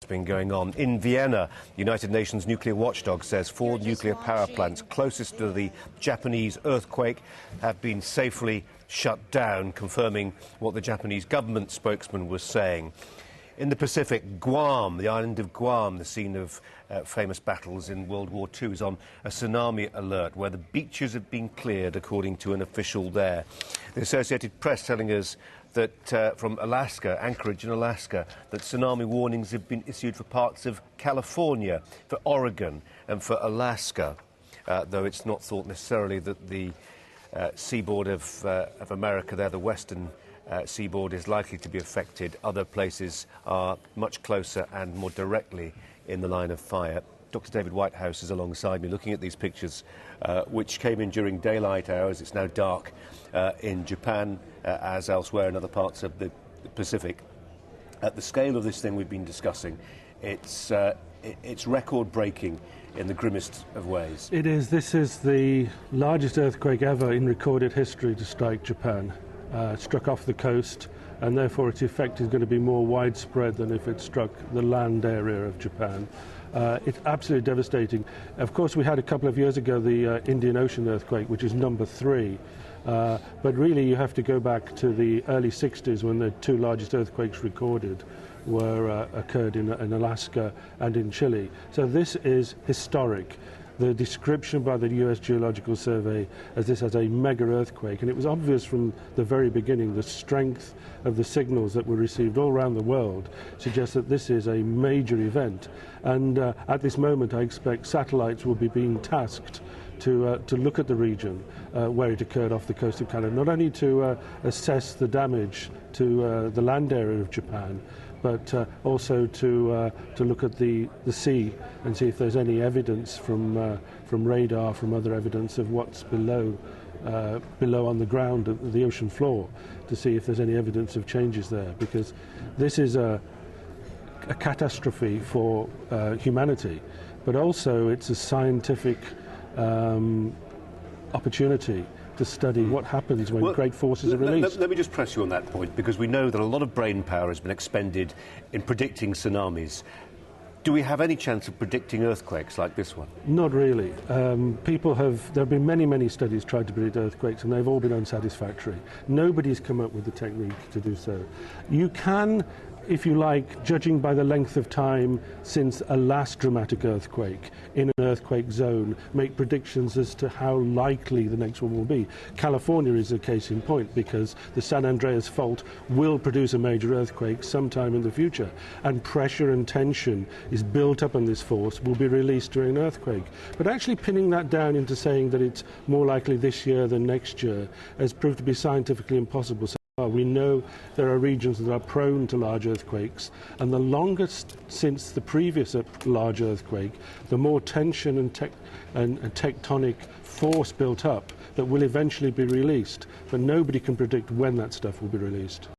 Been going on. In Vienna, the United Nations nuclear watchdog says 4 nuclear power plants closest to the Japanese earthquake have been safely shut down, confirming what the Japanese government spokesman was saying. In the Pacific, Guam, the island of Guam, the scene of famous battles in World War II, is on a tsunami alert, where the beaches have been cleared, according to an official there. The Associated Press telling us that from Alaska, Anchorage in Alaska, that tsunami warnings have been issued for parts of California, for Oregon and for Alaska, though it's not thought necessarily that the seaboard of America there, the western seaboard, is likely to be affected. Other places are much closer and more directly in the line of fire. Dr. David Whitehouse is alongside me looking at these pictures, which came in during daylight hours. It's now dark in Japan, as elsewhere in other parts of the Pacific. At the scale of this thing we've been discussing, it's record-breaking in the grimmest of ways. It is. This is the largest earthquake ever in recorded history to strike Japan. Struck off the coast, and therefore its effect is going to be more widespread than if it struck the land area of Japan. It's absolutely devastating. Of course, we had a couple of years ago the Indian Ocean earthquake, which is number 3. But really, you have to go back to the early 60s when the 2 largest earthquakes recorded occurred in Alaska and in Chile. So this is historic. The description by the US Geological Survey as this as a mega earthquake, and it was obvious from the very beginning the strength of the signals that were received all around the world suggests that this is a major event. And at this moment I expect satellites will be being tasked to look at the region where it occurred off the coast of Canada, not only to assess the damage to the land area of Japan, but also to look at the sea and see if there's any evidence from radar, from other evidence of what's below on the ground, the ocean floor, to see if there's any evidence of changes there, because this is a catastrophe for humanity, but also it's a scientific opportunity to study what happens when great forces are released. Let me just press you on that point, because we know that a lot of brain power has been expended in predicting tsunamis. Do we have any chance of predicting earthquakes like this one? Not really. There have been many studies tried to predict earthquakes, and they've all been unsatisfactory. Nobody's come up with the technique to do so. You can, if you like, judging by the length of time since a last dramatic earthquake in an earthquake zone, make predictions as to how likely the next one will be. California is a case in point, because the San Andreas Fault will produce a major earthquake sometime in the future, and pressure and tension is built up on this force, will be released during an earthquake. But actually pinning that down into saying that it's more likely this year than next year has proved to be scientifically impossible. We know there are regions that are prone to large earthquakes, and the longest since the previous large earthquake, the more tension and tectonic force built up that will eventually be released. But nobody can predict when that stuff will be released.